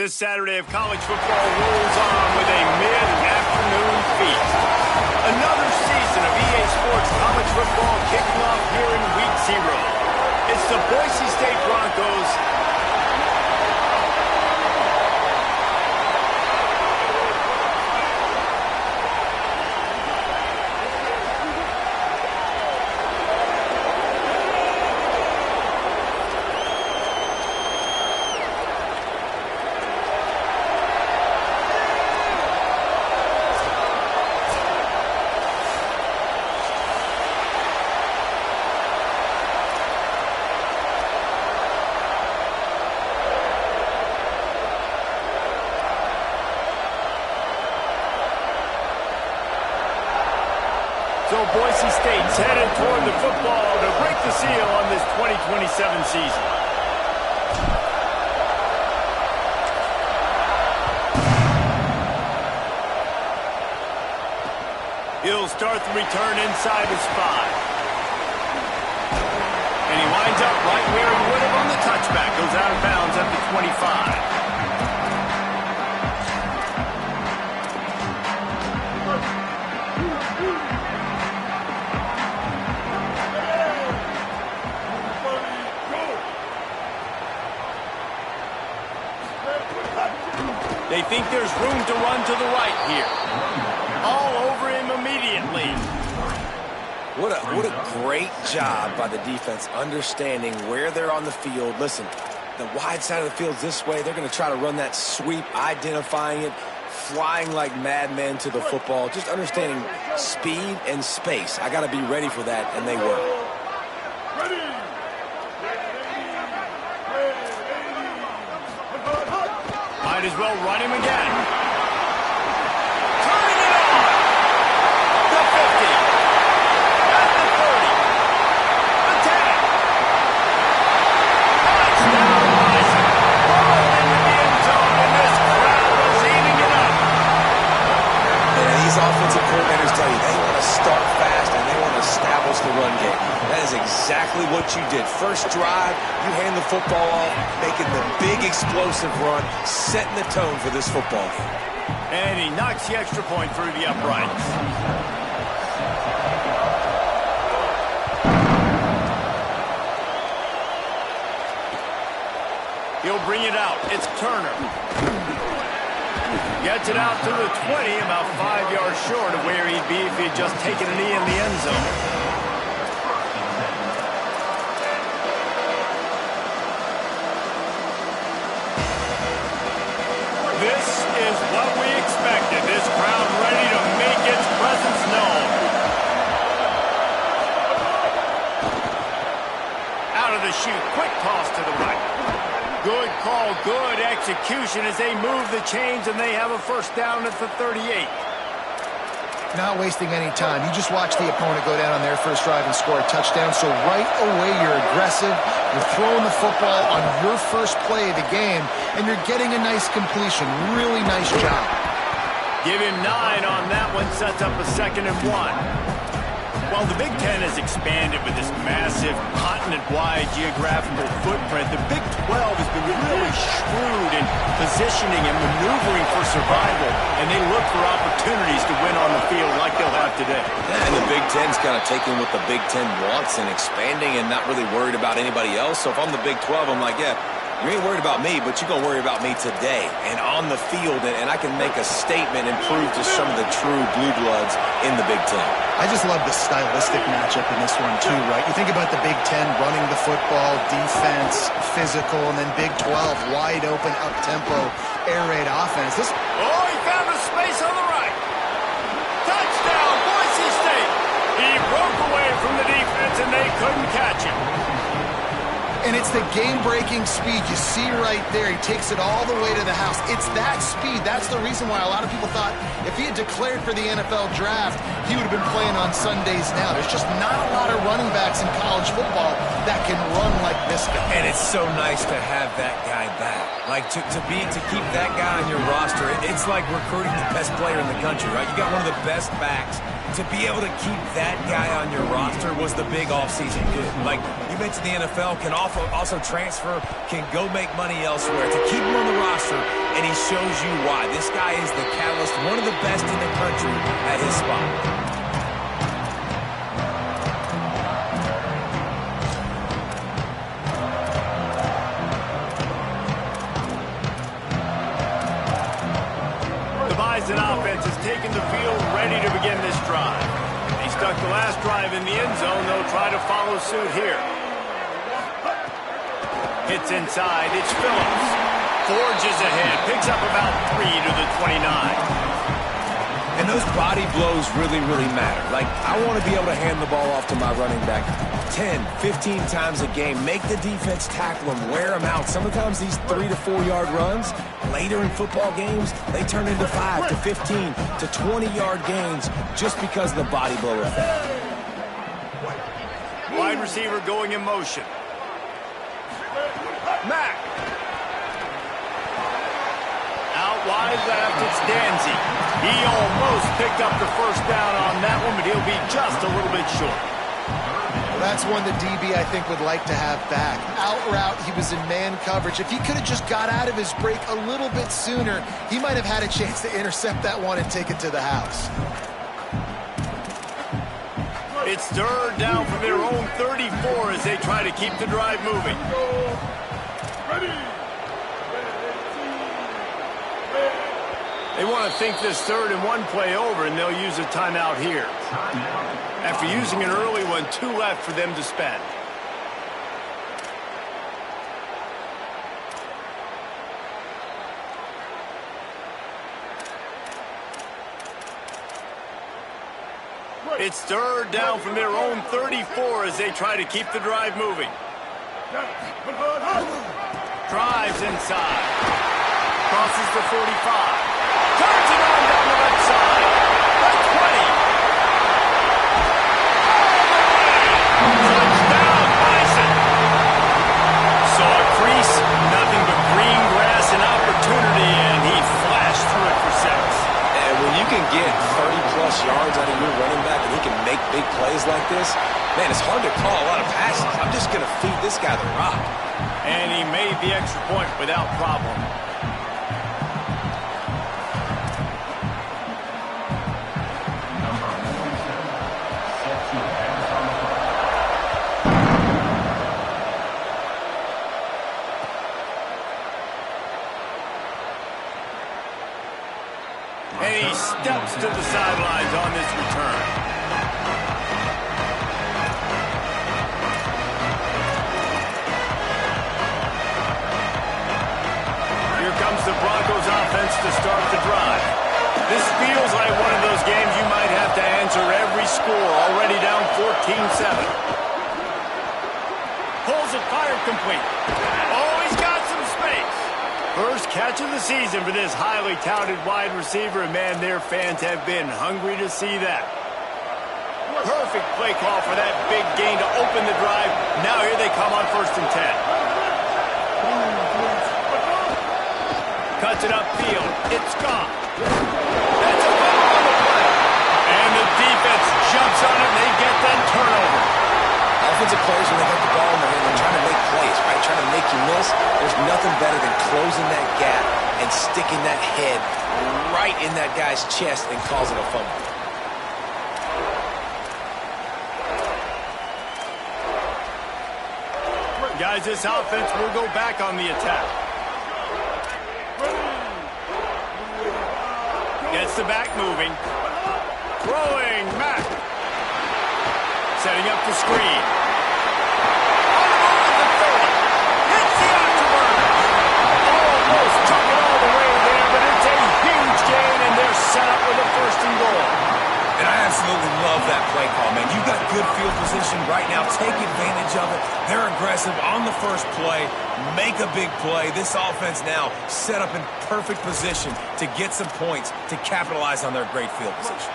This Saturday of college football rolls on with a mid-afternoon feast. Another season of EA Sports college football kicking off here in Week 0. It's the Boise State Broncos So Boise State's headed toward the football to break the seal on this 2027 season. He'll start the return inside his 5. And he winds up right where he would have on the touchback. Goes out of bounds at the 25. They think there's room to run to the right here. All over him immediately. What a great job by the defense understanding where they're on the field. Listen, the wide side of the field's this way. They're going to try to run that sweep, identifying it, flying like madmen to the football, just understanding speed and space. I got to be ready for that, and they were. Might as well run him again. Turning it on. The 50. At the 30. The 10. Touchdown, Bison. Ball into the end zone, and this crowd was eating it up. And these offensive coordinators tell you they want to start fast and they want to establish the run game. That is exactly what you did. First drive, you hand the football off, making the big explosive run, setting the tone for this football game. And he knocks the extra point through the uprights. He'll bring it out. It's Turner. Gets it out to the 20, about 5 yards short of where he'd be if he'd just taken a knee in the end zone. This is what we expected. This crowd ready to make its presence known. Out of the chute, quick toss to the right. Good call, good execution as they move the chains and they have a first down at the 38. Not wasting any time. You just watch the opponent go down on their first drive and score a touchdown. So right away, you're aggressive. You're throwing the football on your first play of the game, and you're getting a nice completion. Really nice job. Give him 9 on that one. Sets up a 2nd and 1. While the Big Ten has expanded with this massive continent-wide geographical footprint, the Big 12 has been really shrewd in positioning and maneuvering for survival, and they look for opportunities to win on the field like they'll have today. Yeah, and the Big Ten's kind of taking what the Big Ten wants and expanding and not really worried about anybody else. So if I'm the Big 12, I'm like, yeah, you ain't worried about me, but you're going to worry about me today and on the field, and I can make a statement and prove to some of the true blue bloods in the Big Ten. I just love the stylistic matchup in this one, too, right? You think about the Big Ten running the football, defense, physical, and then Big 12, wide open, up-tempo, air raid offense. Oh, he found a space on the right. Touchdown, Boise State. He broke away from the defense, and they couldn't catch him. And it's the game-breaking speed. You see right there, he takes it all the way to the house. It's that speed. That's the reason why a lot of people thought if he had declared for the NFL draft, he would have been playing on Sundays now. There's just not a lot of running backs in college football that can run like this guy. And it's so nice to have that guy back. Like, to keep that guy on your roster, it's like recruiting the best player in the country, right? You got one of the best backs. To be able to keep that guy on your roster was the big offseason good. Like, you mentioned the NFL can also transfer, can go make money elsewhere. To keep him on the roster and he shows you why. This guy is the catalyst, one of the best in the country at his spot. An offense has taken the field, ready to begin this drive. He stuck the last drive in the end zone. They'll try to follow suit here. Hits inside. It's Phillips. Forges ahead. Picks up about 3 to the 29. And those body blows really, really matter. Like, I want to be able to hand the ball off to my running back 10, 15 times a game. Make the defense tackle him, wear him out. Sometimes these 3 to 4 yard runs, later in football games, they turn into 5 to 15 to 20-yard gains just because of the body blow effect. Wide receiver going in motion. Mack. Out wide left, it's Danzy. He almost picked up the first down on that one, but he'll be just a little bit short. Well, that's one the DB, I think, would like to have back. Out route, he was in man coverage. If he could have just got out of his break a little bit sooner, he might have had a chance to intercept that one and take it to the house. It's third down from their own 34 as they try to keep the drive moving. They want to think this 3rd and 1 play over, and they'll use a timeout here. After using an early one, 2 left for them to spend. It's third down from their own 34 as they try to keep the drive moving. Drives inside. Crosses the 45. Turns it on down the left side. That's 20. Touchdown, Bison. Saw a crease, nothing but green grass and opportunity, and he flashed through it for 6. And when you can get 30-plus yards out of your running back and he can make big plays like this, man, it's hard to call a lot of passes. I'm just going to feed this guy the rock. And he made the extra point without problem. And he steps to the sidelines on this return. Here comes the Broncos offense to start the drive. This feels like one of those games you might have to answer every score, already down 14-7. Pulls it, fired complete. Oh, he's got some space. First catch of the season for this highly touted wide receiver, and man, their fans have been hungry to see that. Perfect play call for that big gain to open the drive. Now here they come on 1st and 10. Cuts it upfield. It's gone. That's a fumble on the play. And the defense jumps on it, and they get that turnover. Offensive players, when they get the ball in their hand, they're trying to make plays, right? Trying to make you miss. There's nothing better than closing that gap and sticking that head right in that guy's chest and causing a fumble. Guys, this offense will go back on the attack. Gets the back moving. Throwing Mack. Setting up the screen. On the move at the 30. Hits the afterburners. Almost took it all the way there, but it's a huge gain, and they're set up with a 1st and goal. And I absolutely love that play call, man. You've got good field position right now. Take advantage of it. They're aggressive on the first play. Make a big play. This offense now set up in perfect position to get some points to capitalize on their great field position.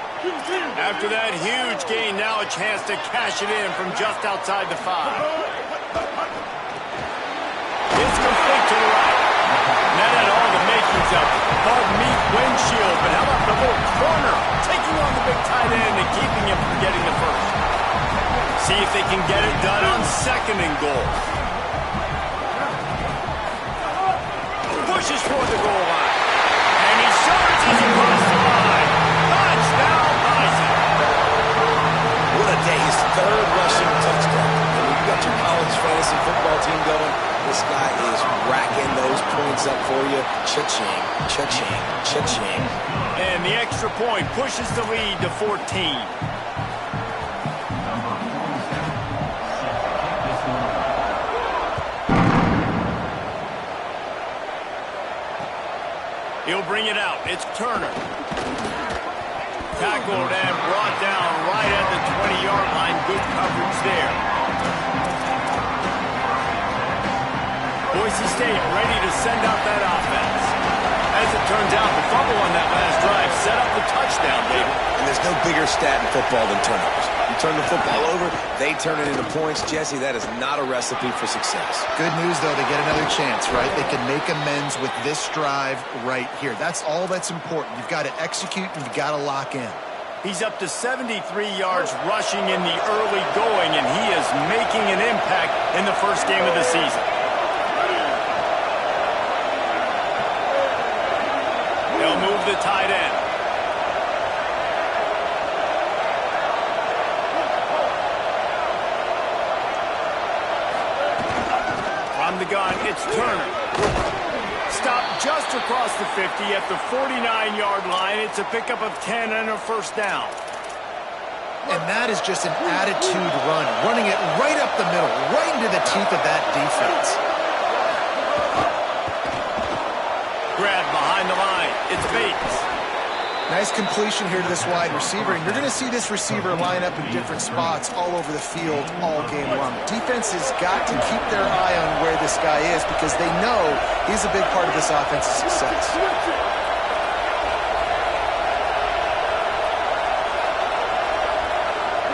After that huge gain, now a chance to cash it in from just outside the 5. It's complete to the right. That had all the makings of bug-meat windshield, but how about the little corner taking on the big tight end and keeping him from getting the first? See if they can get it done on 2nd and goal. Pushes toward the goal line. Cha-ching, cha-ching, cha-ching. And the extra point pushes the lead to 14. He'll bring it out. It's Turner. Tackled and brought down right at the 20-yard line. Good coverage there. Boise State ready to send out that offense. As it turns out, the fumble on that last drive set up the touchdown, David. And there's no bigger stat in football than turnovers. You turn the football over, they turn it into points. Jesse, that is not a recipe for success. Good news, though, they get another chance, right? They can make amends with this drive right here. That's all that's important. You've got to execute and you've got to lock in. He's up to 73 yards rushing in the early going, and he is making an impact in the first game of the season. They'll move the tight end. From the gun, it's Turner. Stopped just across the 50 at the 49-yard line. It's a pickup of 10 and a first down. And that is just an attitude run, running it right up the middle, right into the teeth of that defense. Grab behind the line. It's Bates. Nice completion here to this wide receiver, and you're going to see this receiver line up in different spots all over the field all game long. Defense has got to keep their eye on where this guy is because they know he's a big part of this offense's success.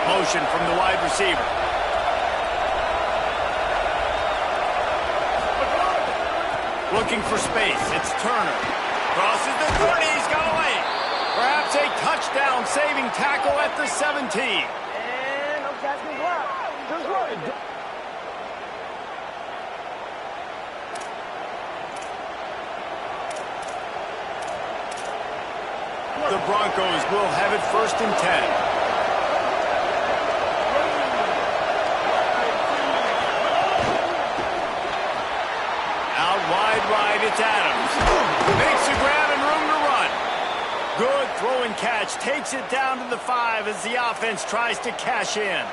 Motion from the wide receiver. Looking for space. It's Turner. Crosses the 30. He's got away. Perhaps a touchdown-saving tackle at the 17. And no catching block. Just running. The Broncos will have it first and 10. Wide, it's Adams. Makes a grab and room to run. Good throw and catch. Takes it down to the 5 as the offense tries to cash in.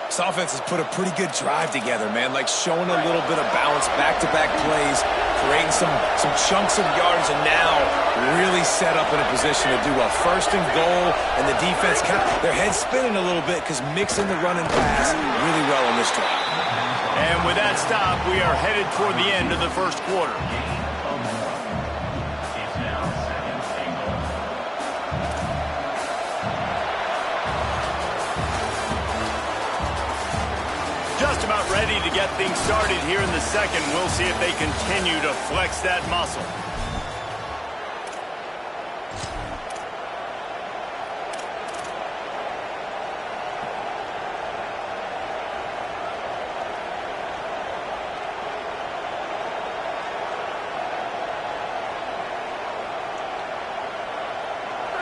This offense has put a pretty good drive together, man. Like showing a little bit of balance, back-to-back plays, creating some chunks of yards, and now really set up in a position to do a first and goal, and the defense, their head's spinning a little bit because mixing the run and pass really well on this drive. And with that stop, we are headed toward the end of the first quarter. Just about ready to get things started here in the second. We'll see if they continue to flex that muscle.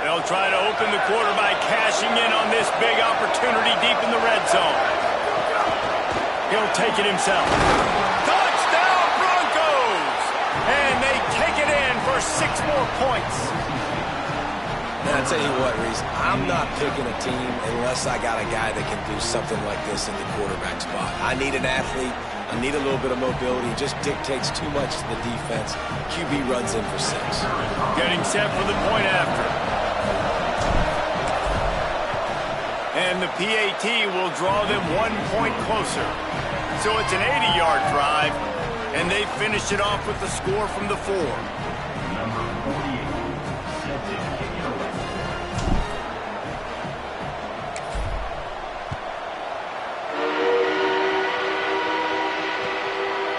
They'll try to open the quarter by cashing in on this big opportunity deep in the red zone. He'll take it himself. Touchdown, Broncos! And they take it in for 6 more points. Now, I'll tell you what, Reese, I'm not picking a team unless I got a guy that can do something like this in the quarterback spot. I need an athlete. I need a little bit of mobility. It just dictates too much to the defense. QB runs in for 6. Getting set for the point after. And the PAT will draw them 1 point closer. So it's an 80-yard drive, and they finish it off with the score from the 4.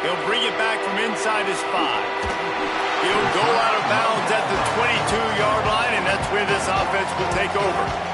He'll bring it back from inside his 5. He'll go out of bounds at the 22-yard line, and that's where this offense will take over.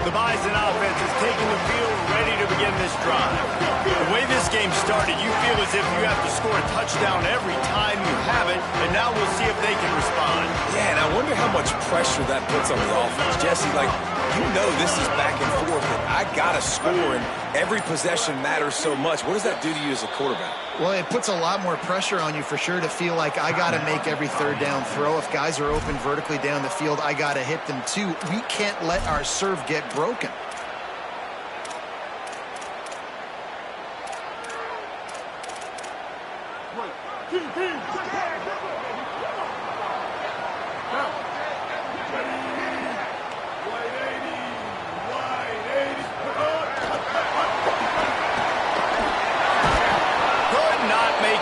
The Bison offense is taking the field, ready to begin this drive. The way this game started, you feel as if you have to score a touchdown every time you have it, and now we'll see if they can respond. Yeah, and I wonder how much pressure that puts on the offense. Jesse, like, you know this is back and forth, and I got to score, and every possession matters so much. What does that do to you as a quarterback? Well, it puts a lot more pressure on you for sure to feel like I got to make every third down throw. If guys are open vertically down the field, I got to hit them too. We can't let our serve get broken.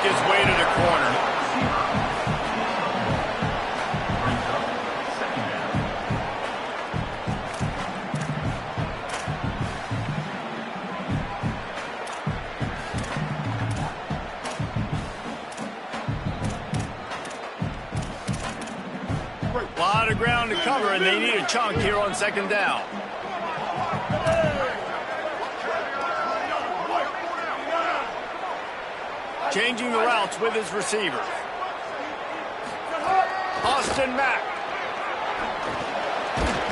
His way to the corner. A lot of ground to cover, and they need a chunk here on second down. Changing the routes with his receiver. Austin Mack.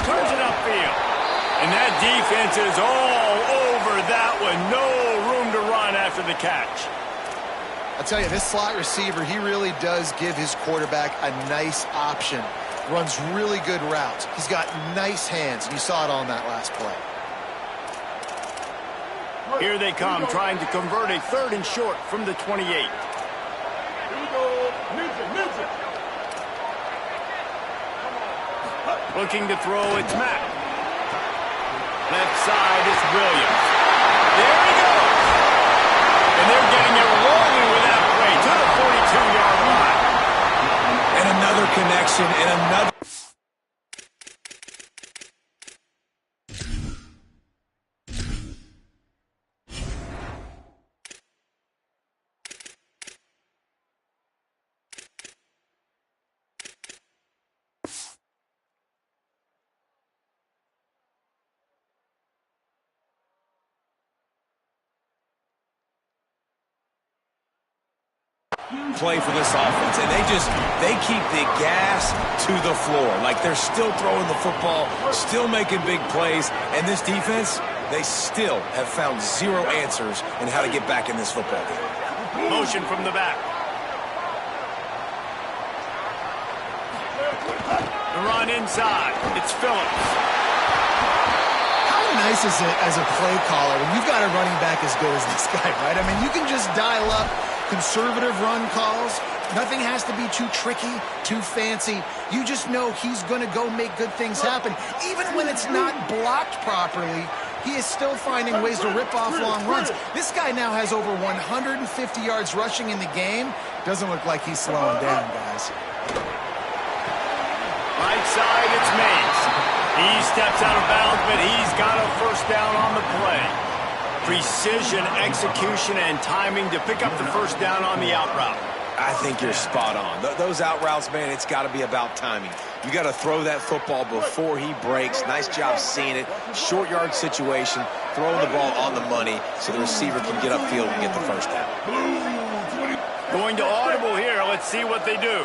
Turns it upfield. And that defense is all over that one. No room to run after the catch. I'll tell you, this slot receiver, he really does give his quarterback a nice option. Runs really good routes. He's got nice hands, and you saw it on that last play. Here they come, trying to convert a 3rd and short from the 28. Here we go. Looking to throw, it's Mack. Left side is Williams. There he goes. And they're getting it rolling with that play to the 42-yard line. And another connection and another. Play for this offense, and they keep the gas to the floor. Like, they're still throwing the football, still making big plays, and this defense, they still have found zero answers in how to get back in this football game. Motion from the back. The run inside. It's Phillips. How nice is it as a play caller when you've got a running back as good as this guy, right? I mean, you can just dial up conservative run calls. Nothing has to be too tricky, too fancy. You just know he's going to go make good things happen. Even when it's not blocked properly, he is still finding ways to rip off long runs. This guy now has over 150 yards rushing in the game. Doesn't look like he's slowing down, guys. Right side, it's Mays. He steps out of bounds, but he's got a first down on the play. Precision, execution, and timing to pick up the first down on the out route. I think you're spot on. Those out routes, man, it's got to be about timing. You got to throw that football before he breaks. Nice job seeing it. Short yard situation, throwing the ball on the money so the receiver can get upfield and get the first down. Going to audible here. Let's see what they do.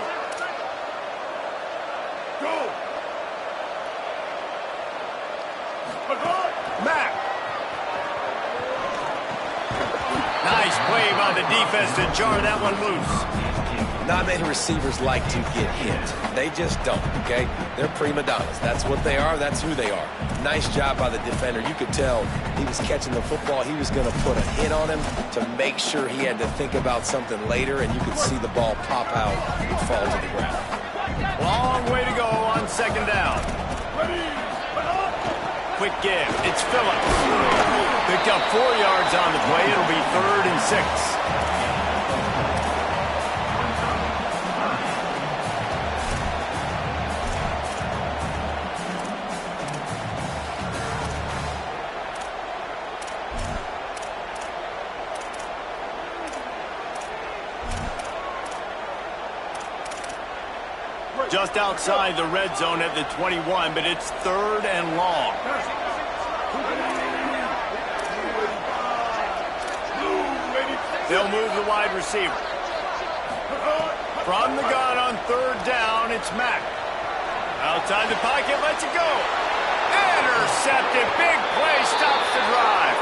Go. Mack. Nice play by the defense to jar that one loose. Not many receivers like to get hit. They just don't, okay? They're prima donnas. That's what they are. That's who they are. Nice job by the defender. You could tell he was catching the football. He was going to put a hit on him to make sure he had to think about something later, and you could see the ball pop out and fall to the ground. Long way to go on second down. Quick give. It's Phillips. Picked up 4 yards on the play. It'll be 3rd and 6. Just outside the red zone at the 21, but it's 3rd and long. They'll move the wide receiver. From the gun on third down, it's Mack. Outside the pocket, lets it go. Intercepted. Big play, stops the drive.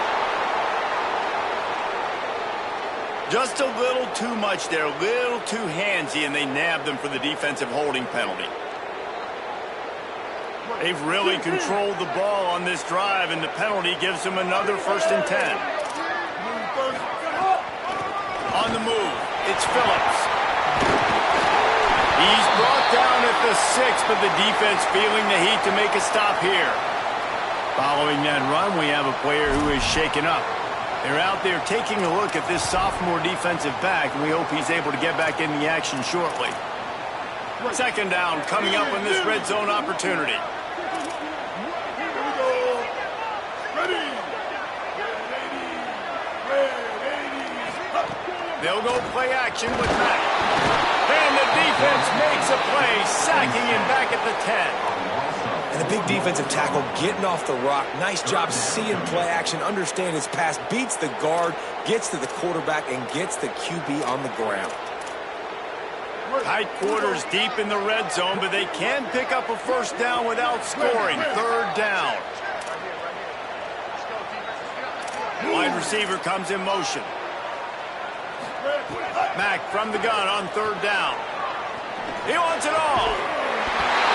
Just a little too much there, a little too handsy, and they nabbed them for the defensive holding penalty. They've really controlled the ball on this drive, and the penalty gives them another 1st and 10. On the move, it's Phillips. He's brought down at the 6, but the defense feeling the heat to make a stop here. Following that run, we have a player who is shaken up. They're out there taking a look at this sophomore defensive back, and we hope he's able to get back in the action shortly. 2nd down coming up on this red zone opportunity. They'll go play action with Mack. And the defense makes a play, sacking him back at the 10. And a big defensive tackle getting off the rock. Nice job seeing play action, understand his pass, beats the guard, gets to the quarterback, and gets the QB on the ground. Tight quarters deep in the red zone, but they can pick up a 1st down without scoring. 3rd down. Wide receiver comes in motion. Mack from the gun on 3rd down. He wants it all.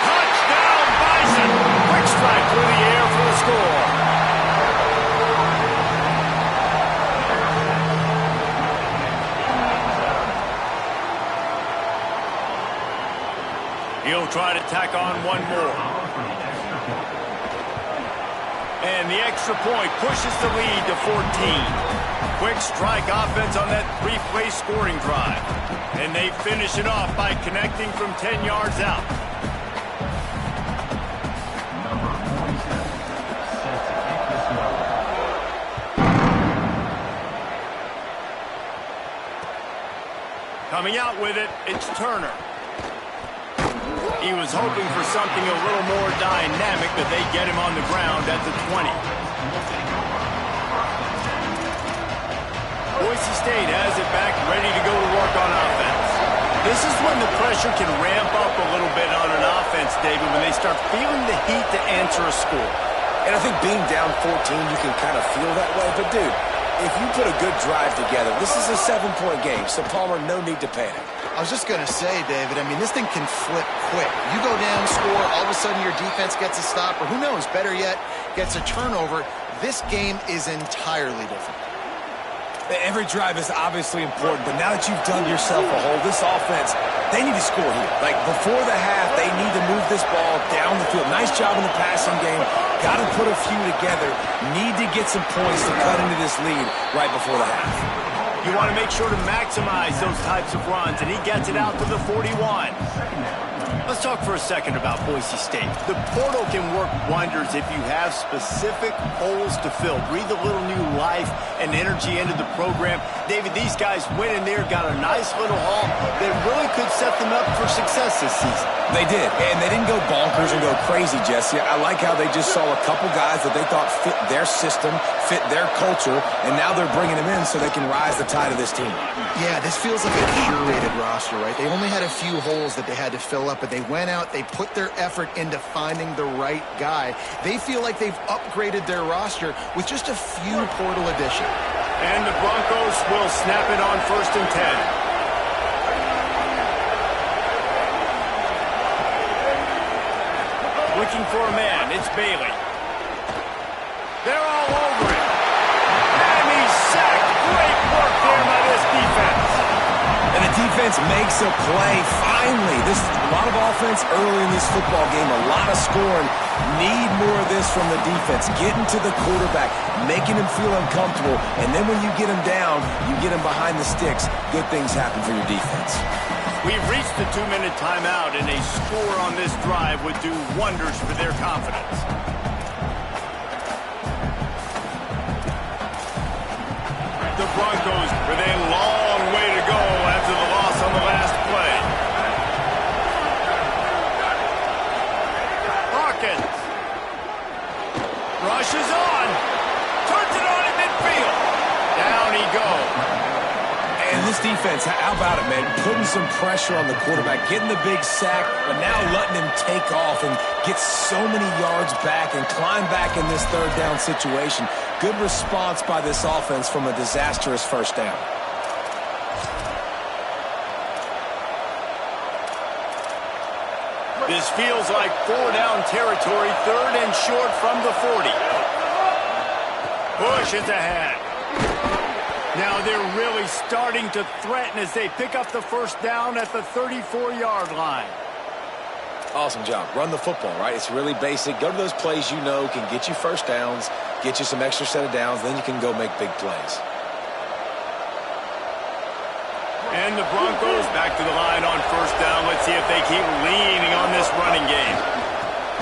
Touchdown, Bison. Quick strike through the air for the score. He'll try to tack on one more. And the extra point pushes the lead to 14. Quick strike offense on that 3-play scoring drive. And they finish it off by connecting from 10 yards out. Coming out with it, it's Turner. He was hoping for something a little more dynamic, but they get him on the ground at the 20. Boise State has it back, ready to go to work on offense. This is when the pressure can ramp up a little bit on an offense, David, when they start feeling the heat to answer a score. And I think being down 14, you can kind of feel that way. But, dude, if you put a good drive together, this is a 7-point game, so Palmer, no need to panic. I was just going to say, David, I mean, this thing can flip quick. You go down, score, all of a sudden your defense gets a stop, or who knows, better yet, gets a turnover. This game is entirely different. Every drive is obviously important, but now that you've dug yourself a hole, this offense, they need to score here. Like, before the half, they need to move this ball down the field. Nice job in the passing game. Got to put a few together. Need to get some points to cut into this lead right before the half. You want to make sure to maximize those types of runs, and he gets it out to the 41. Let's talk for a second about Boise State. The portal can work wonders if you have specific holes to fill. Breathe a little new life and energy into the program. David, these guys went in there, got a nice little haul that really could set them up for success this season. They did, and they didn't go bonkers and go crazy, Jesse. I like how they just saw a couple guys that they thought fit their system, fit their culture, and now they're bringing them in so they can rise the tide of this team. Yeah, this feels like a curated roster, right? They only had a few holes that they had to fill up, but they went out, they put their effort into finding the right guy. They feel like they've upgraded their roster with just a few portal additions. And the Broncos will snap it on 1st and 10. Looking for a man, it's Bailey. They're all over it. And he's sacked. Great work there by this defense. And the defense makes a play. Finally, this is a lot of offense early in this football game, a lot of scoring. Need more of this from the defense. Getting to the quarterback, making him feel uncomfortable, and then when you get him down, you get him behind the sticks. Good things happen for your defense. We've reached the 2-minute timeout, and a score on this drive would do wonders for their confidence. The Broncos with a long way to go after the loss on the last play. Hawkins Rushes on. Turns it on in midfield. Down he goes. And this defense, how about it, man? Putting some pressure on the quarterback, getting the big sack, but now letting him take off and get so many yards back and climb back in this third down situation. Good response by this offense from a disastrous first down. This feels like 4-down territory, third and short from the 40. Bush is ahead. Now they're really starting to threaten as they pick up the first down at the 34-yard line. Awesome job. Run the football, right? It's really basic. Go to those plays you know can get you first downs, get you some extra set of downs, then you can go make big plays. And the Broncos back to the line on first down. Let's see if they keep leaning on this running game.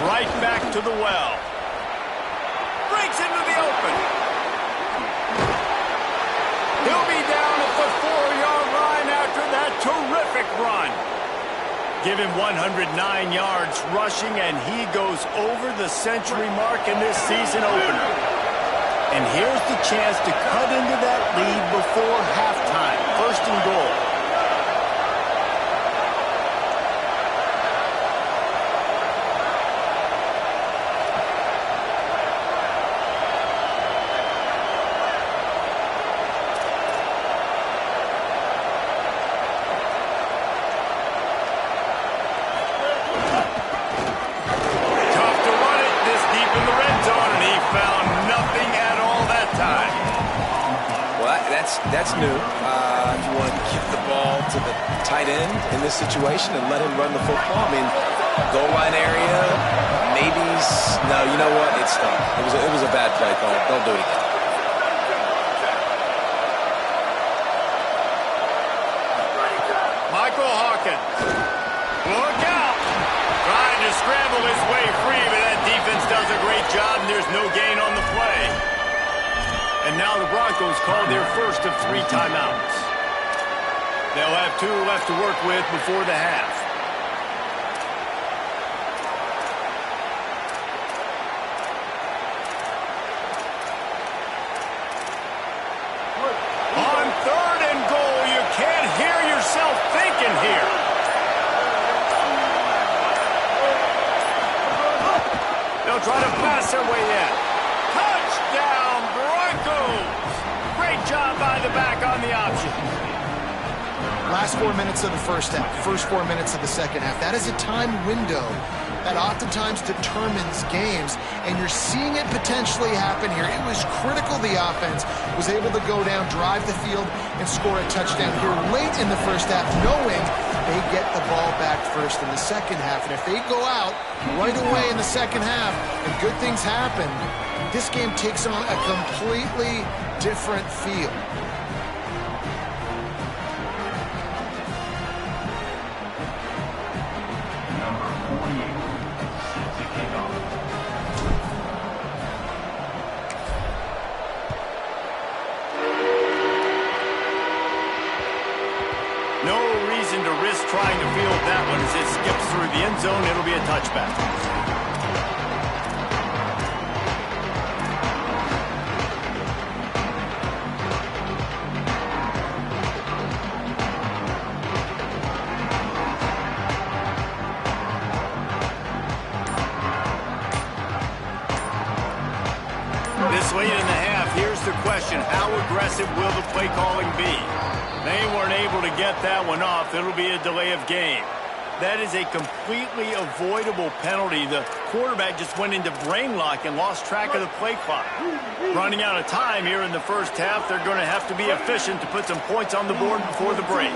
Right back to the well. Breaks into the open. He'll be down at the 4-yard line after that terrific run. Give him 109 yards rushing, and he goes over the century mark in this season opener. And here's the chance to cut into that lead before halftime. First and goal. That's new. If you want to keep the ball to the tight end in this situation and let him run the football, I mean, goal line area, maybe. No, you know what? It's done. It was a bad play call. Don't do it again. Michael Hawkins. Look out. Trying to scramble his way free, but that defense does a great job, and there's no gain on the play. And now the Broncos call their first of 3 timeouts. They'll have 2 left to work with before the half. On third and goal, you can't hear yourself thinking here. They'll try to pass their way in. Touchdown, Broncos! Great job by the back on the option. Last 4 minutes of the first half, first 4 minutes of the second half. That is a time window that oftentimes determines games, and you're seeing it potentially happen here. It was critical the offense was able to go down, drive the field, and score a touchdown here late in the first half, knowing they get the ball back first in the second half. And if they go out right away in the second half and good things happen, this game takes on a completely different feel. No reason to risk trying to field that one as it skips through the end zone. It'll be a touchback. This late in the half, here's the question. How aggressive will the play calling be? They weren't able to get that one off. It'll be a delay of game. That is a completely avoidable penalty. The quarterback just went into brain lock and lost track of the play clock. Running out of time here in the first half, they're going to have to be efficient to put some points on the board before the break.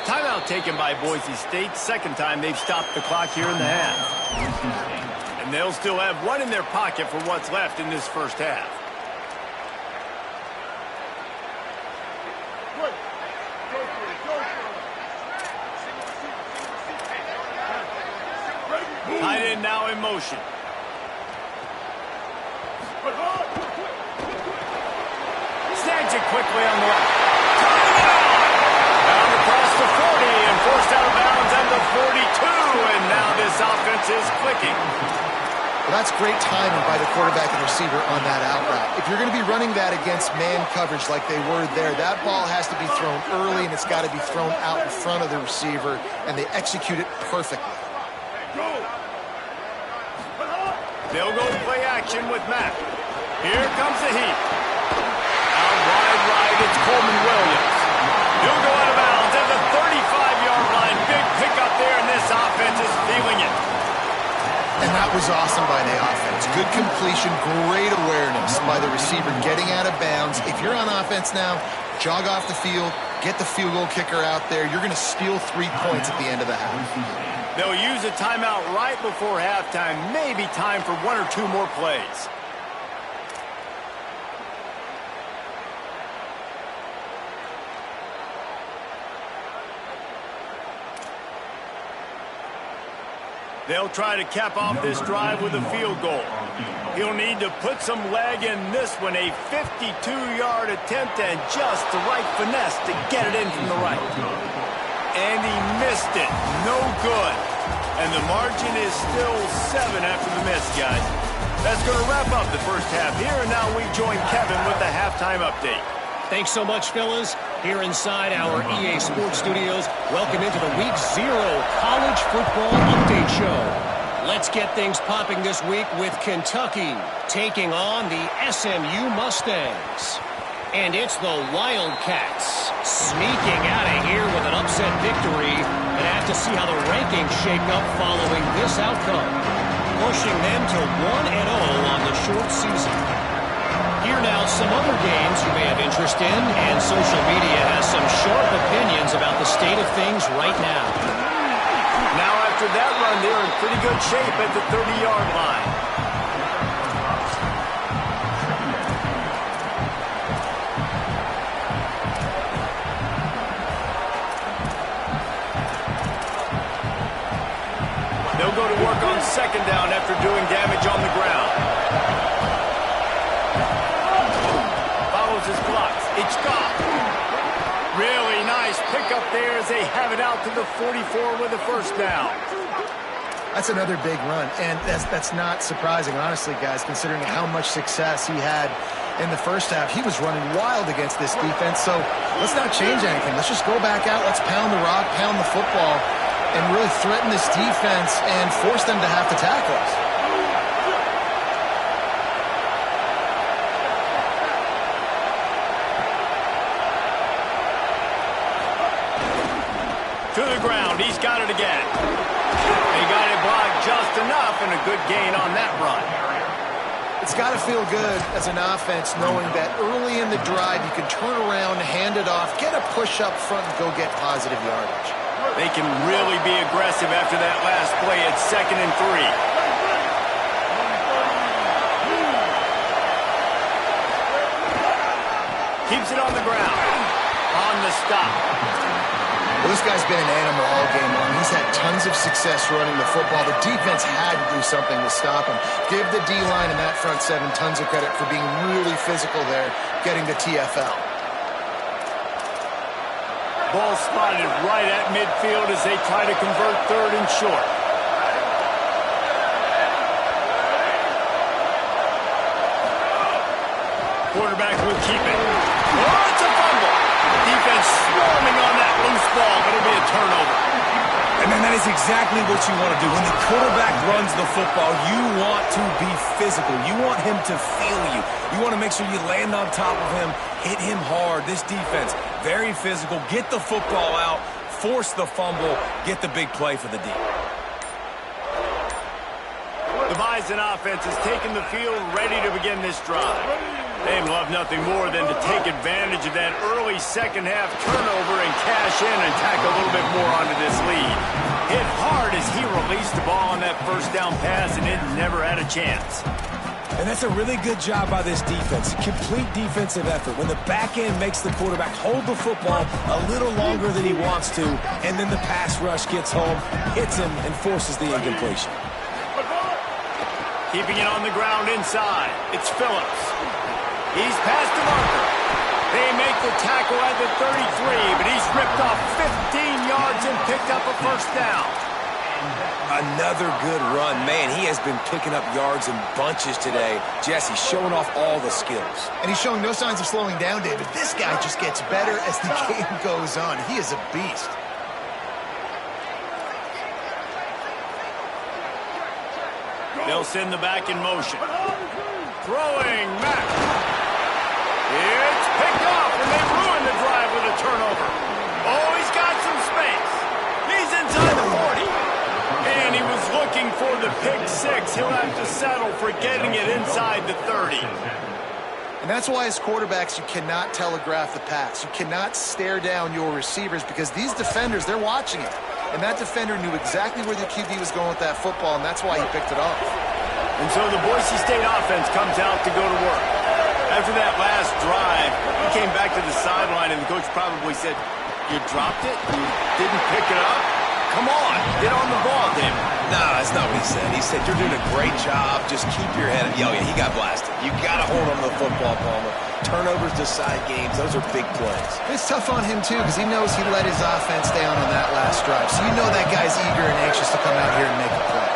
Timeout taken by Boise State. Second time they've stopped the clock here in the half. And they'll still have one in their pocket for what's left in this first half. Tight end now in motion. Snags it quickly on the left. Down across the 40 and forced out of bounds at the 42. is clicking. Well, that's great timing by the quarterback and receiver on that out route. If you're going to be running that against man coverage like they were there, that ball has to be thrown early, and it's got to be thrown out in front of the receiver, and they execute it perfectly. They'll go play action with Matt. Here comes the heat. Out wide right, it's Coleman Williams. He'll go out of bounds at the 35-yard line. Big pickup there, and this offense is feeling it. And that was awesome by the offense. Good completion, great awareness by the receiver getting out of bounds. If you're on offense now, jog off the field, get the field goal kicker out there. You're going to steal 3 points at the end of the half. They'll use a timeout right before halftime. Maybe time for 1 or 2 more plays. They'll try to cap off this drive with a field goal. He'll need to put some leg in this one. A 52-yard attempt and just the right finesse to get it in from the right. And he missed it. No good. And the margin is still 7 after the miss, guys. That's going to wrap up the first half here, and now we join Kevin with the halftime update. Thanks so much, fellas. Here inside our EA Sports Studios, welcome into the Week 0 College Football Update Show. Let's get things popping this week with Kentucky taking on the SMU Mustangs. And it's the Wildcats sneaking out of here with an upset victory. And have to see how the rankings shake up following this outcome, pushing them to 1-0 on the short season. Here now, some other games you may have interest in, and social media has some sharp opinions about the state of things right now. Now after that run, they're in pretty good shape at the 30-yard line. They'll go to work on second down after doing damage on the ground. Follows his blocks. It's gone. Really nice pickup there as they have it out to the 44 with a first down. That's another big run, and that's not surprising, honestly, guys, considering how much success he had in the first half. He was running wild against this defense, so let's not change anything. Let's just go back out. Let's pound the rock, pound the football, and really threaten this defense and force them to have to tackle us. To the ground. He's got it again. He got it blocked just enough, and a good gain on that run. It's got to feel good as an offense knowing that early in the drive you can turn around, hand it off, get a push up front, and go get positive yardage. They can really be aggressive after that last play at 2nd and 3. Keeps it on the ground. On the stop. Well, this guy's been an animal all game long. He's had tons of success running the football. The defense had to do something to stop him. Give the D-line and that front 7 tons of credit for being really physical there, getting the TFL. Ball spotted right at midfield as they try to convert 3rd and short. Quarterback will keep it. Oh, it's a fumble. Defense swarming on that loose ball, but it'll be a turnover. And then that is exactly what you want to do. When the quarterback runs the football, you want to be physical. You want him to feel you. You want to make sure you land on top of him, hit him hard. This defense, very physical. Get the football out, force the fumble, get the big play for the D. The Bison offense has taken the field, ready to begin this drive. They'd love nothing more than to take advantage of that early second-half turnover and cash in and tack a little bit more onto this lead. Hit hard as he released the ball on that first down pass, and it never had a chance. And that's a really good job by this defense. Complete defensive effort. When the back end makes the quarterback hold the football a little longer than he wants to, and then the pass rush gets home, hits him, and forces the incompletion. Keeping it on the ground inside. It's Phillips. He's past the marker. They make the tackle at the 33, but he's ripped off 15 yards and picked up a first down. Another good run. Man, he has been picking up yards in bunches today. Jesse showing off all the skills. And he's showing no signs of slowing down, David. This guy just gets better as the game goes on. He is a beast. They'll send the back in motion. Throwing Mack. It's picked off, and they ruin the drive with a turnover. Oh, he's got some space. He's inside the 40. And he was looking for the pick six. He'll have to settle for getting it inside the 30. And that's why as quarterbacks, you cannot telegraph the pass. You cannot stare down your receivers because these defenders, they're watching it. And that defender knew exactly where the QB was going with that football, and that's why he picked it off. And so the Boise State offense comes out to go to work. After that last drive, he came back to the sideline, and the coach probably said, "You dropped it? You didn't pick it up? Come on, get on the ball, David." Nah, that's not what he said. He said, "You're doing a great job. Just keep your head up." Oh, yeah, he got blasted. You got to hold on to the football, Palmer. Turnovers decide games. Those are big plays. It's tough on him, too, because he knows he let his offense down on that last drive. So you know that guy's eager and anxious to come out here and make a play.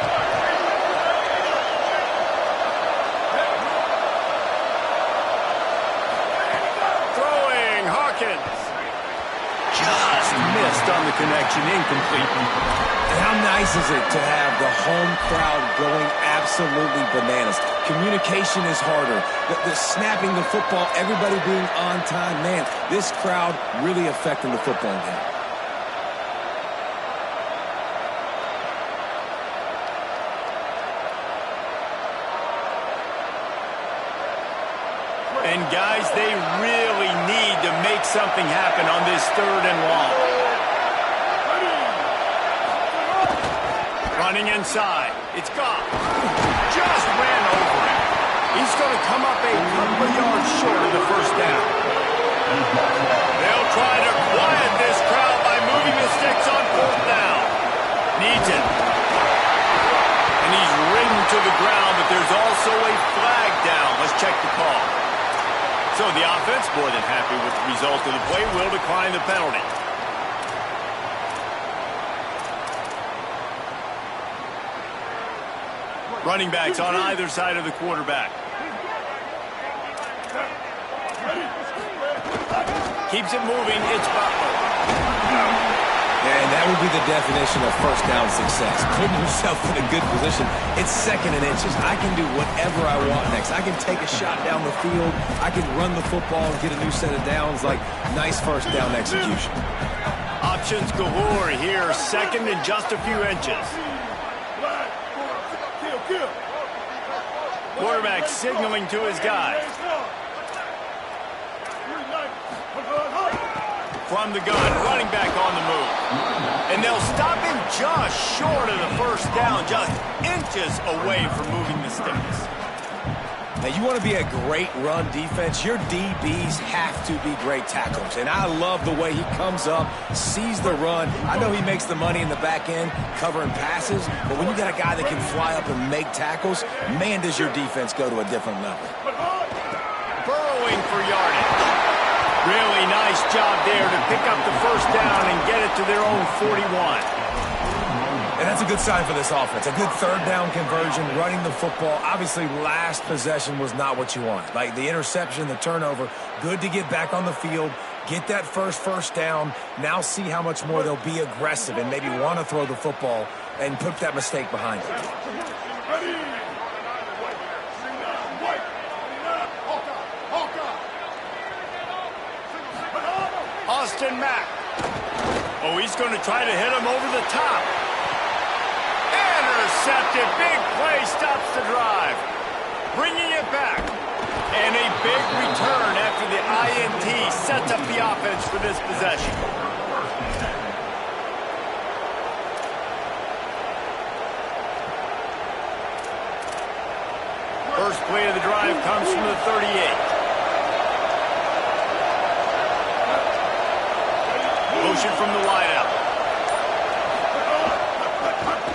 Throwing, Hawkins. Just missed on the connection, incomplete. And how nice is it to have the home crowd going absolutely bananas? Communication is harder. The snapping the football, everybody being on time. Man, this crowd really affecting the football game. And guys, they really need to make something happen on this 3rd and long. Running inside. It's Goff. Just ran over him. He's going to come up a couple of yards short of the first down. They'll try to quiet this crowd by moving the sticks on 4th down. Needs it. And he's ridden to the ground, but there's also a flag down. Let's check the call. So the offense, more than happy with the result of the play, will decline the penalty. Running backs on either side of the quarterback. Keeps it moving. It's Butler. And that would be the definition of first down success. Putting yourself in a good position. It's 2nd and inches. I can do whatever I want next. I can take a shot down the field. I can run the football and get a new set of downs. Like, nice first down execution. Options galore here. 2nd and just a few inches. Quarterback signaling to his guys. From the gun, running back on the move. And they'll stop him just short of the first down, just inches away from moving the sticks. Now, you want to be a great run defense, your DBs have to be great tackles. And I love the way he comes up, sees the run. I know he makes the money in the back end, covering passes, but when you got a guy that can fly up and make tackles, man, does your defense go to a different level. Burrowing for yardage. Really nice job there to pick up the first down and get it to their own 41. And that's a good sign for this offense. A good 3rd down conversion, running the football. Obviously, last possession was not what you want. Like the interception, the turnover, good to get back on the field, get that first down. Now see how much more they'll be aggressive and maybe want to throw the football and put that mistake behind them. Austin Mack. Oh, he's going to try to hit him over the top. Intercepted. Big play stops the drive. Bringing it back. And a big return after the INT sets up the offense for this possession. First play of the drive comes from the 38. Motion from the wideout.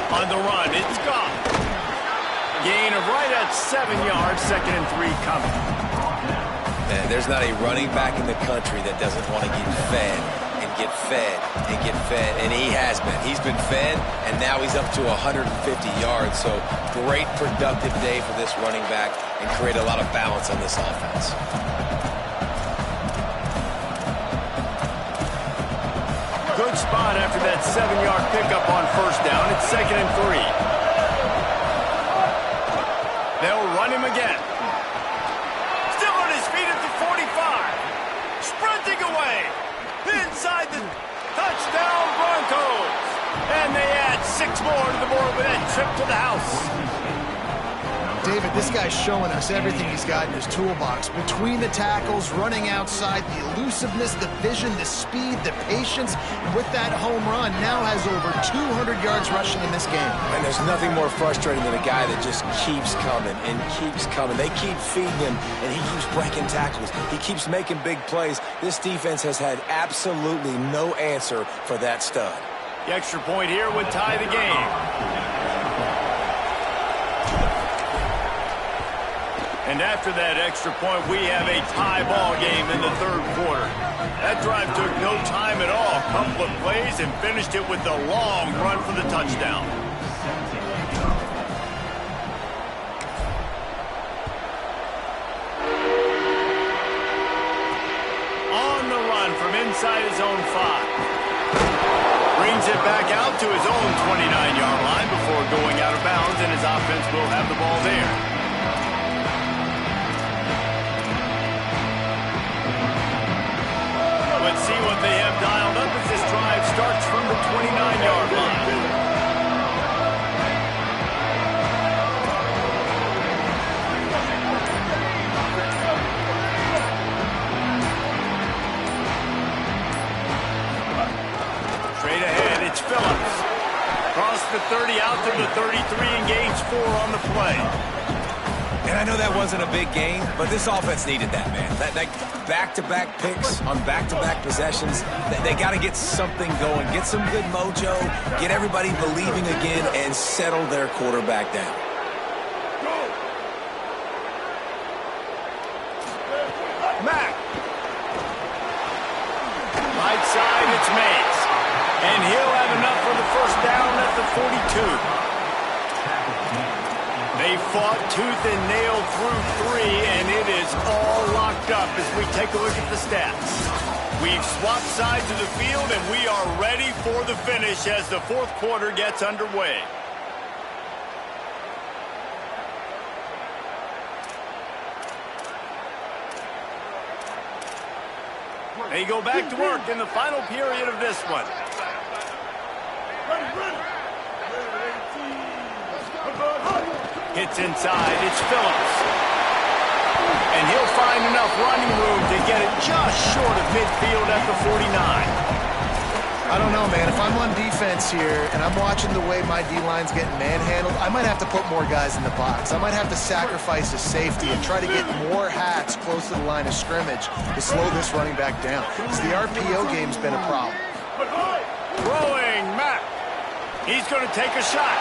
On the run, it's Goff. Gain of right at 7 yards, 2nd and 3 coming. And there's not a running back in the country that doesn't want to get fed and get fed and get fed, and he has been. He's been fed, and now he's up to 150 yards. So great productive day for this running back and create a lot of balance on this offense. Good spot after that 7-yard pickup on first down. It's 2nd and 3. They'll run him again. Still on his feet at the 45. Sprinting away. Inside the touchdown Broncos. And they add 6 more to the board with that trip to the house. David, this guy's showing us everything he's got in his toolbox. Between the tackles, running outside, the elusiveness, the vision, the speed, the patience. And with that home run, now has over 200 yards rushing in this game. And there's nothing more frustrating than a guy that just keeps coming and keeps coming. They keep feeding him, and he keeps breaking tackles. He keeps making big plays. This defense has had absolutely no answer for that stud. The extra point here would tie the game. And after that extra point, we have a tie ball game in the 3rd quarter. That drive took no time at all. A couple of plays and finished it with a long run for the touchdown. On the run from inside his own 5. Brings it back out to his own 29-yard line before going out of bounds, and his offense will have the ball there. Let's see what they have dialed up as this drive starts from the 29-yard line. Straight ahead, it's Phillips. Across the 30, out to the 33, and gains 4 on the play. And I know that wasn't a big game, but this offense needed that, man. That back-to-back picks on back-to-back possessions, they got to get something going, get some good mojo, get everybody believing again, and settle their quarterback down. Mack. Right side, it's Mays. And he'll have enough for the first down at the 42. They fought tooth and nail through 3, and it is all locked up as we take a look at the stats. We've swapped sides of the field, and we are ready for the finish as the 4th quarter gets underway. They go back to work in the final period of this one. Hits inside, it's Phillips. And he'll find enough running room to get it just short of midfield at the 49. I don't know, man. If I'm on defense here and I'm watching the way my D-line's getting manhandled, I might have to put more guys in the box. I might have to sacrifice a safety and try to get more hats close to the line of scrimmage to slow this running back down. Because the RPO game's been a problem. Throwing Mack. He's going to take a shot.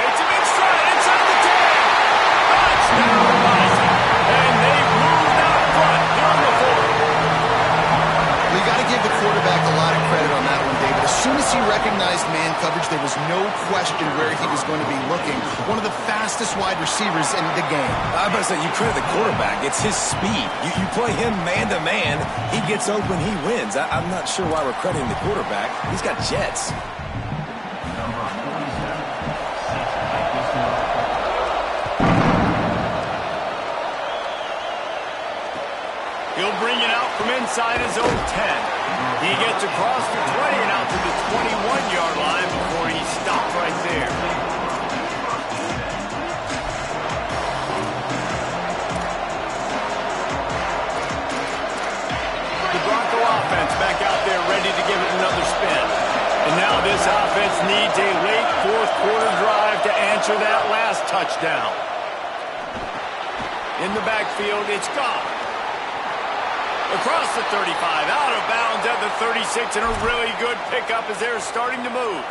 It's him inside the 10. Touchdown, Bison. And they've moved out front here on the 4. You got to give the quarterback a lot of credit on that one, David. As soon as he recognized man coverage, there was no question where he was going to be looking. One of the fastest wide receivers in the game. I was about to say, you credit the quarterback. It's his speed. You play him man-to-man, he gets open, he wins. I'm not sure why we're crediting the quarterback. He's got jets. He'll bring it out from inside his own 10. He gets across the 20 and out to the 21-yard line before he stopped right there. The Bronco offense back out there ready to give it another spin. And now this offense needs a late 4th quarter drive to answer that last touchdown. In the backfield, it's Goff. Across the 35, out of bounds at the 36, and a really good pickup as they're starting to move.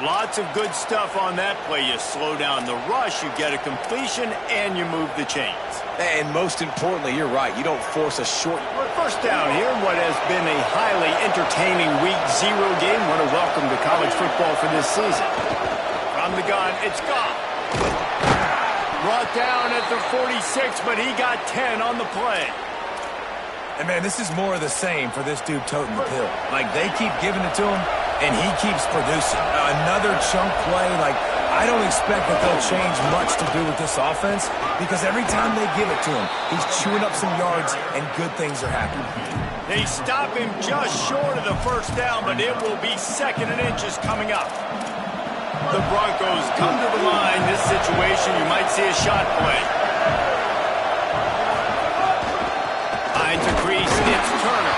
Lots of good stuff on that play. You slow down the rush, you get a completion, and you move the chains. And most importantly, you're right. You don't force a short. First down here, what has been a highly entertaining Week 0 game. Want to welcome to college football for this season. From the gun, it's gone. Brought down at the 46, but he got 10 on the play. And, man, this is more of the same for this dude toting the pill. Like, they keep giving it to him, and he keeps producing. Another chunk play, like, I don't expect that they'll change much to do with this offense because every time they give it to him, he's chewing up some yards, and good things are happening. They stop him just short of the first down, but it will be 2nd and inches coming up. The Broncos come to the line. This situation, you might see a shot play. Behind to crease, it's Turner.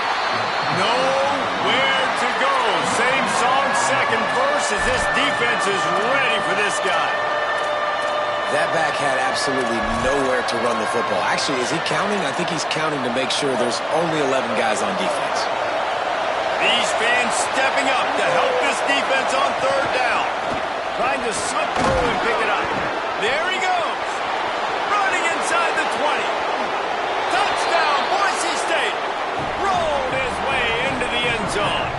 Nowhere to go. Same song, second verse, as this defense is ready for this guy. That back had absolutely nowhere to run the football. Actually, is he counting? I think he's counting to make sure there's only 11 guys on defense. These fans stepping up to help this defense on 3rd down. Trying to slip through and pick it up. There he goes. Running inside the 20. Touchdown, Boise State. Rolled his way into the end zone.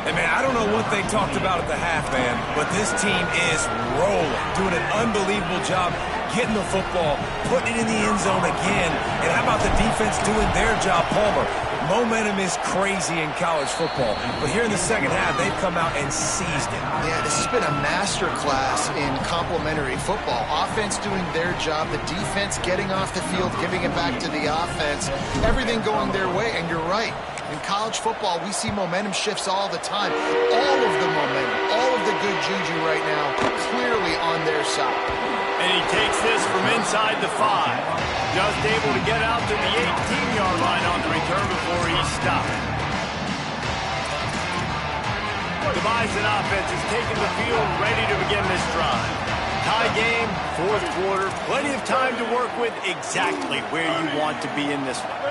And, man, I don't know what they talked about at the half, man, but this team is rolling, doing an unbelievable job getting the football, putting it in the end zone again. And how about the defense doing their job, Palmer? Momentum is crazy in college football, but here in the second half, they've come out and seized it. Yeah, this has been a masterclass in complementary football. Offense doing their job, the defense getting off the field, giving it back to the offense, everything going their way, and you're right. In college football, we see momentum shifts all the time. All of the momentum, all of the good juju right now, clearly on their side. And he takes this from inside the 5. Just able to get out to the 18-yard line on the return before he's stopped. The Bison offense is taking the field, ready to begin this drive. Tie game, 4th quarter, plenty of time to work with, exactly where you want to be in this one.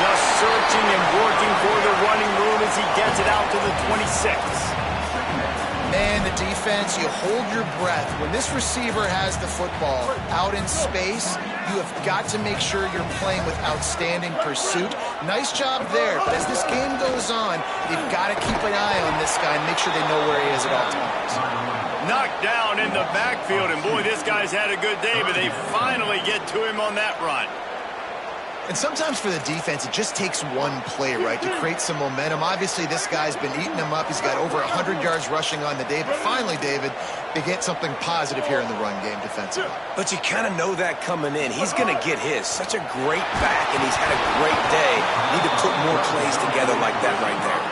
Just searching and working for the running room as he gets it out to the 26. Man, the defense, you hold your breath. When this receiver has the football out in space, you have got to make sure you're playing with outstanding pursuit. Nice job there, but as this game goes on, you've got to keep an eye on this guy and make sure they know where he is at all times. Knocked down in the backfield, and boy, this guy's had a good day, but they finally get to him on that run. And sometimes for the defense, it just takes one play, right, to create some momentum. Obviously, this guy's been eating them up. He's got over 100 yards rushing on the day. But finally, David, they get something positive here in the run game defensively. But you kind of know that coming in. He's going to get his. Such a great back, and he's had a great day. Need to put more plays together like that right there.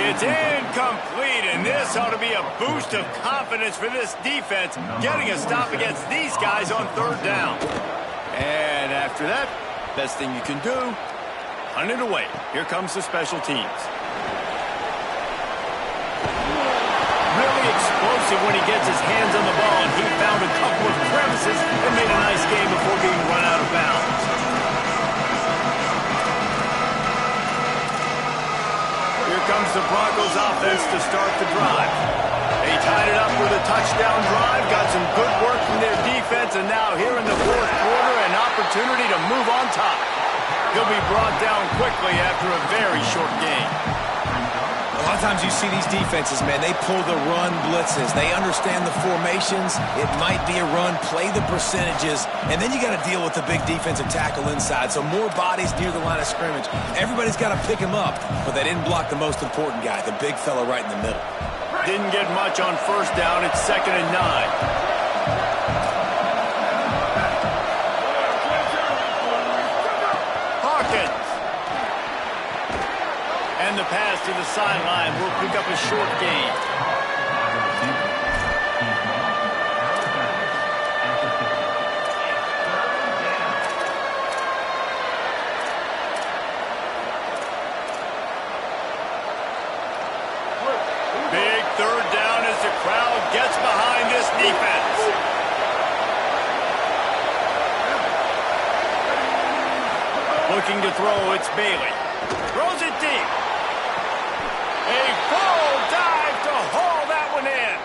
It's incomplete, and this ought to be a boost of confidence for this defense, getting a stop against these guys on 3rd down. And after that, best thing you can do, hunt it away. Here comes the special teams. Really explosive when he gets his hands on the ball, and he found a couple of crevices and made a nice game before being run out of bounds. Here comes the Broncos offense to start the drive. They tied it up with a touchdown drive, got some good work from their defense, and now here in the 4th quarter, an opportunity to move on top. He'll be brought down quickly after a very short game. A lot of times you see these defenses, man, they pull the run blitzes. They understand the formations. It might be a run, play the percentages, and then you got to deal with the big defensive tackle inside. So more bodies near the line of scrimmage. Everybody's got to pick him up, but they didn't block the most important guy, the big fella right in the middle. Didn't get much on 1st down. It's 2nd and 9. And the pass to the sideline will pick up a short gain. Big 3rd down as the crowd gets behind this defense. Looking to throw, it's Bailey. Throws it deep. A full dive to haul that one in.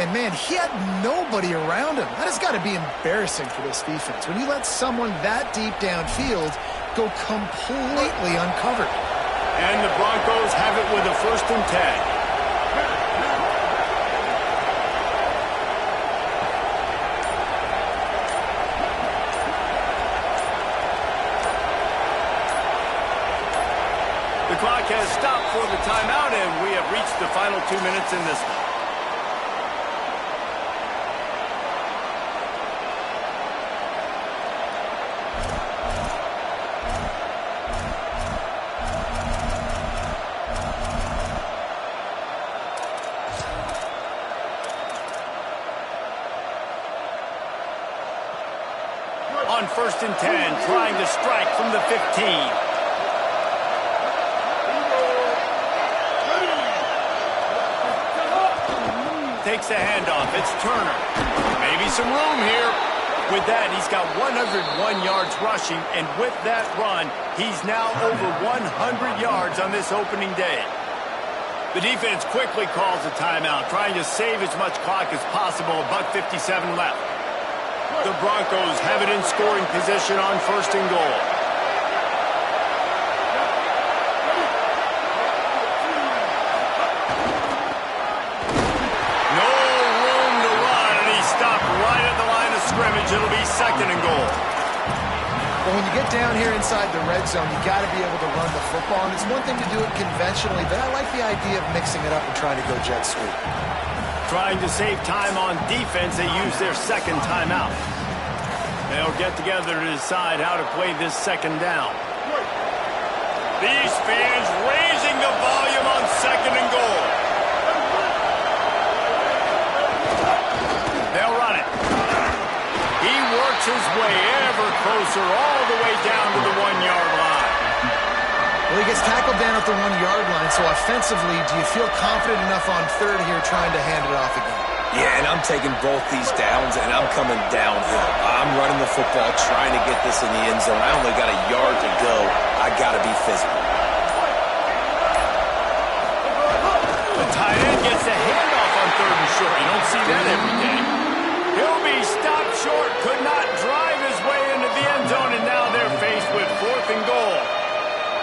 And, man, he had nobody around him. That has got to be embarrassing for this defense. When you let someone that deep downfield go completely uncovered. And the Broncos have it with a 1st and 10. The clock has stopped for the timeout, and we have reached the final 2 minutes in this one. On 1st and 10, trying to strike from the 15. Takes the handoff. It's Turner. Maybe some room here. With that, he's got 101 yards rushing, and with that run, he's now over 100 yards on this opening day. The defense quickly calls a timeout, trying to save as much clock as possible. $1:57 left. The Broncos have it in scoring position on 1st and goal. Scrimmage, it'll be 2nd and goal. Well, when you get down here inside the red zone, you got to be able to run the football. And it's one thing to do it conventionally, but I like the idea of mixing it up and trying to go jet sweep. Trying to save time on defense, they use their 2nd timeout. They'll get together to decide how to play this 2nd down. These fans raising the volume on 2nd and goal. They'll run it. He works his way ever closer all the way down to the 1-yard line. Well, he gets tackled down at the 1-yard line, so offensively, do you feel confident enough on 3rd here trying to hand it off again? Yeah, and I'm taking both these downs, and I'm coming downhill. I'm running the football, trying to get this in the end zone. I only got a yard to go. I got to be physical. The tight end gets the handoff on 3rd and short. You don't see that every day. He'll be stopped short, could not drive his way into the end zone, and now they're faced with 4th and goal.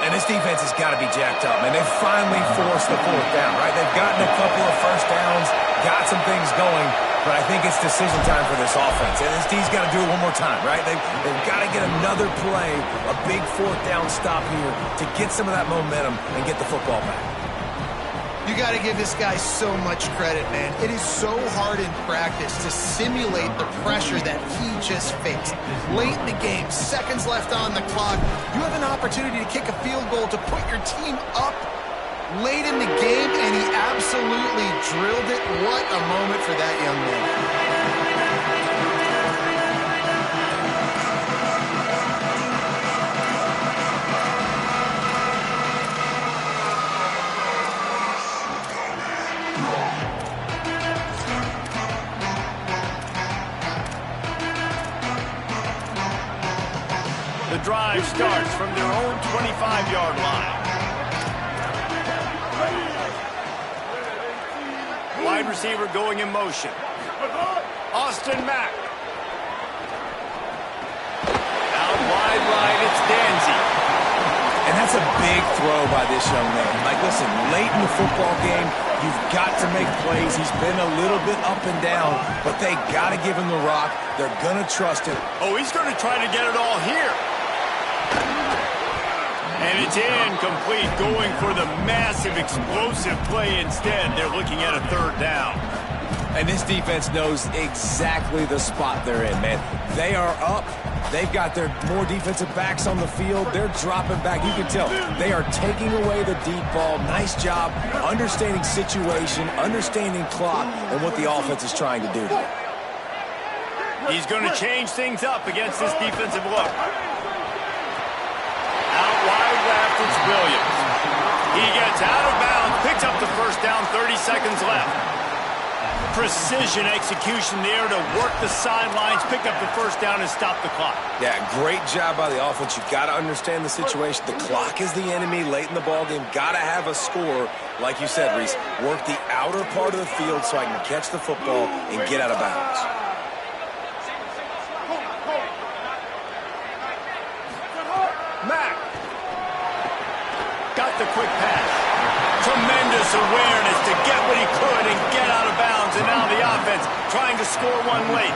And this defense has got to be jacked up, man. They've finally forced the 4th down, right? They've gotten a couple of 1st downs, got some things going, but I think it's decision time for this offense. And this D's got to do it one more time, right? They've got to get another play, a big 4th down stop here to get some of that momentum and get the football back. You got to give this guy so much credit, man. It is so hard in practice to simulate the pressure that he just faced. Late in the game, seconds left on the clock, you have an opportunity to kick a field goal to put your team up late in the game, and he absolutely drilled it. What a moment for that young man. The drive starts from their own 25-yard line. Wide receiver going in motion. Austin Mack. Out wide right, it's Danzy. And that's a big throw by this young man. Like, listen, late in the football game, you've got to make plays. He's been a little bit up and down, but they got to give him the rock. They're going to trust him. Oh, he's going to try to get it all here. And it's incomplete, going for the massive, explosive play instead. They're looking at a 3rd down. And this defense knows exactly the spot they're in, man. They are up. They've got their more defensive backs on the field. They're dropping back. You can tell they are taking away the deep ball. Nice job understanding situation, understanding clock, and what the offense is trying to do. He's going to change things up against this defensive look. Out wide left, it's Williams. He gets out of bounds, picks up the 1st down, 30 seconds left. Precision execution there to work the sidelines, pick up the first down, and stop the clock. Yeah, great job by the offense. You've got to understand the situation. The clock is the enemy late in the ballgame. Got to have a score. Like you said, Reese, work the outer part of the field so I can catch the football and get out of bounds. Mack. Got the quick pass. Tremendous awareness to get what he could and get out of bounds. And now the offense trying to score one late.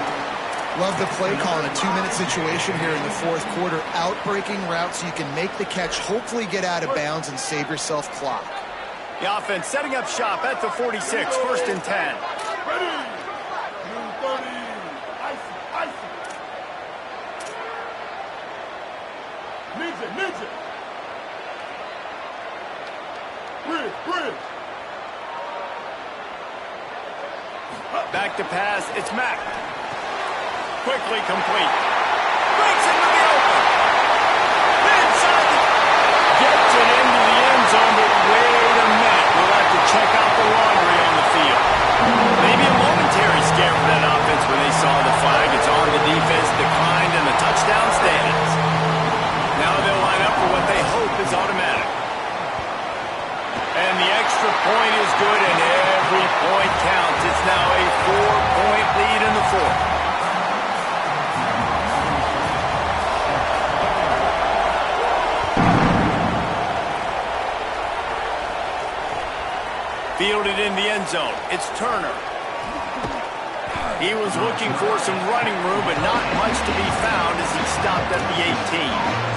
Love the play call in a 2-minute situation here in the fourth quarter. Outbreaking route so you can make the catch, hopefully get out of bounds and save yourself clock. The offense setting up shop at the 46, 1st and 10. Ready. 30. Icy. Ninja. Bridge. Back to pass. It's Mack. Quickly complete. Breaks into the open. Inside. Gets it into the end zone, but wait a minute. We'll have to check out the laundry on the field. Maybe a momentary scare for that offense when they saw the flag. It's on the defense, declined, and the touchdown stands. Now they'll line up for what they hope is automatic. And the extra point is good, and every point counts. It's now a 4-point lead in the fourth. Fielded in the end zone. It's Turner. He was looking for some running room, but not much to be found as he stopped at the 18.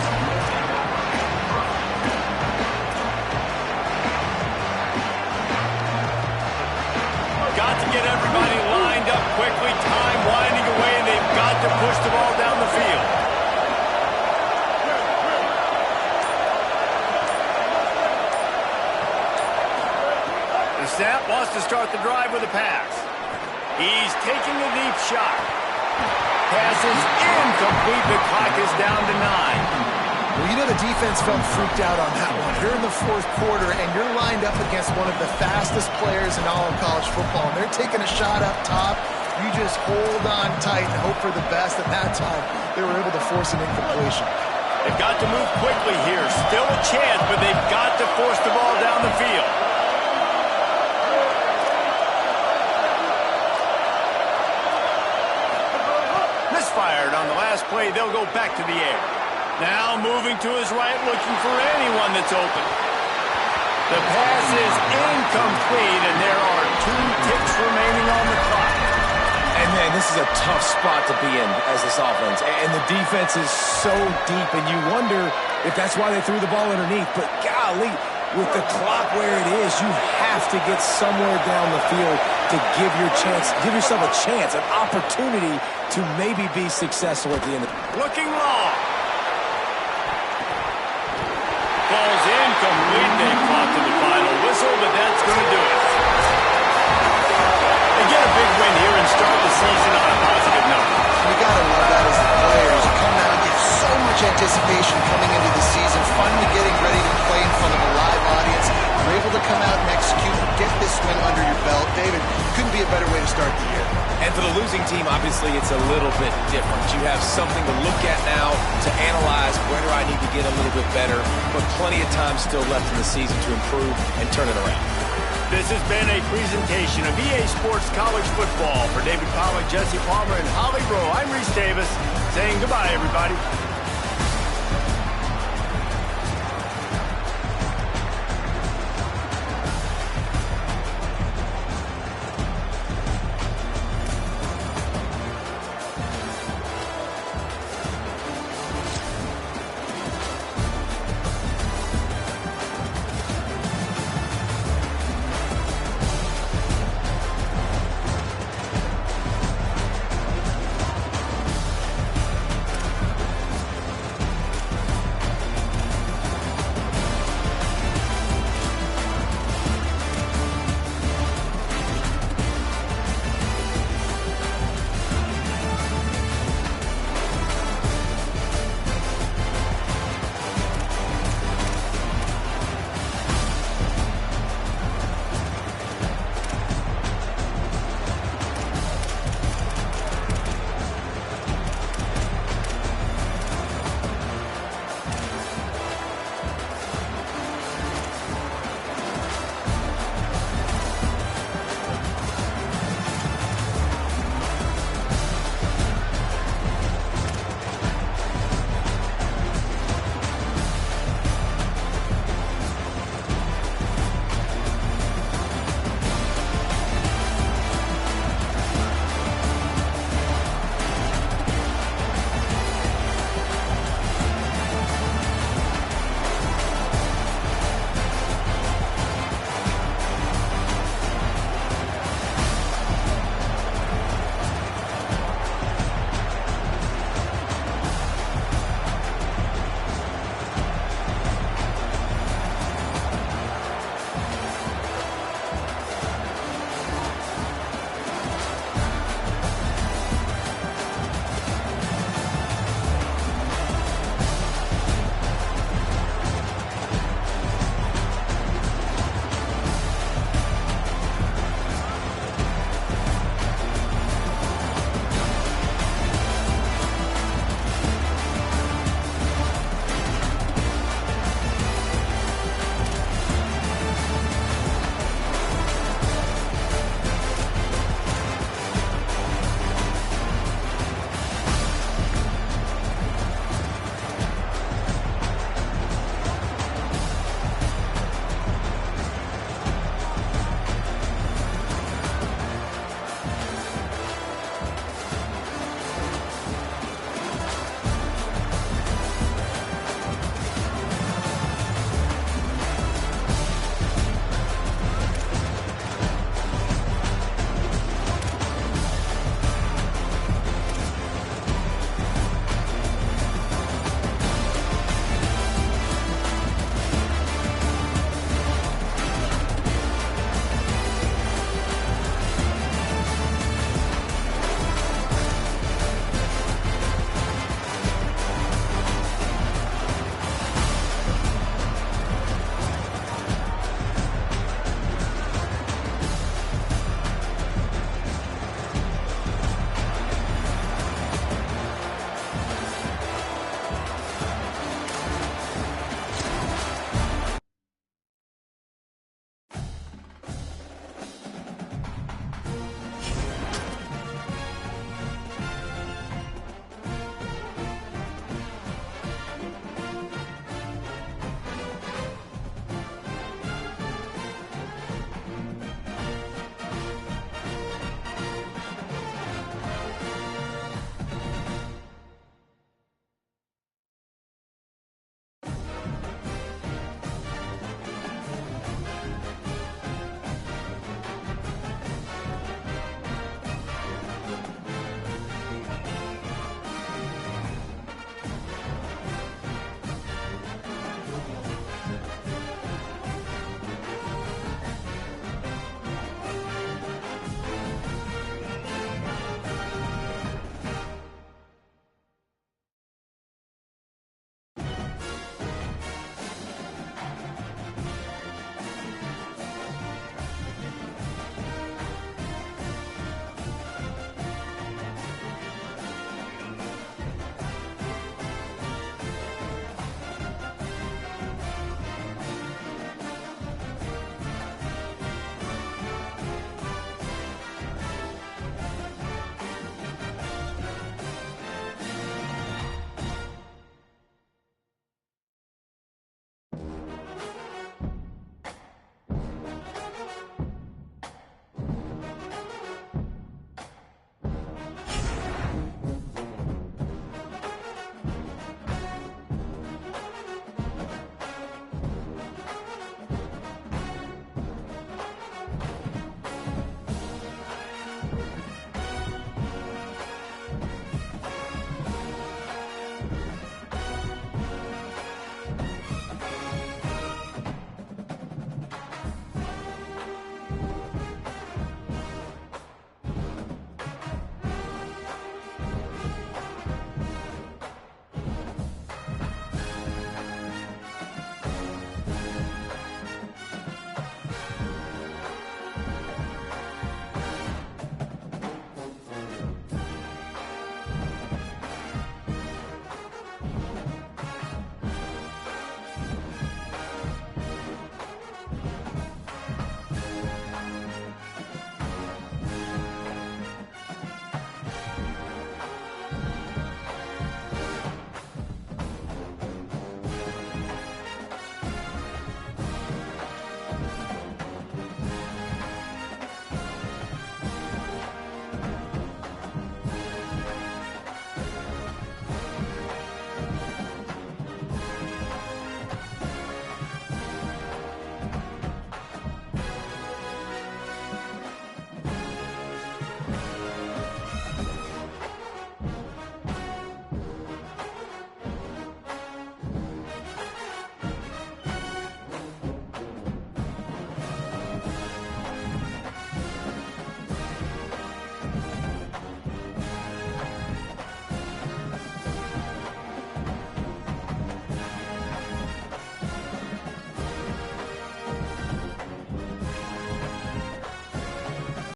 Got to get everybody lined up quickly, time winding away, and they've got to push the ball down the field. The snap wants to start the drive with a pass. He's taking a deep shot. Pass is incomplete. The clock is down to 9. Well, you know the defense felt freaked out on that one. You're in the fourth quarter, and you're lined up against one of the fastest players in all of college football. And they're taking a shot up top. You just hold on tight and hope for the best. At that time, they were able to force an incompletion. They've got to move quickly here. Still a chance, but they've got to force the ball down the field. Misfired on the last play. They'll go back to the air. Now moving to his right, looking for anyone that's open. The pass is incomplete, and there are 2 ticks remaining on the clock. And, man, this is a tough spot to be in as this offense. And the defense is so deep, and you wonder if that's why they threw the ball underneath. But, golly, with the clock where it is, you have to get somewhere down the field to give yourself a chance, an opportunity to maybe be successful at the end of it. Looking long. Ball's incomplete. They caught to the final whistle, but that's going to do it. They get a big win here and start the season on a positive note. You got to love that as the players. You come out, you have so much anticipation coming into the season, finally getting ready to play in front of a live audience. You're able to come out and execute and get this win under your belt. David, couldn't be a better way to start the year. And for the losing team, obviously, it's a little bit different. You have something to look at now to analyze where do I need to get a little bit better, but plenty of time still left in the season to improve and turn it around. This has been a presentation of EA Sports College Football. For David Pollack, Jesse Palmer, and Holly Rowe, I'm Reese Davis saying goodbye, everybody.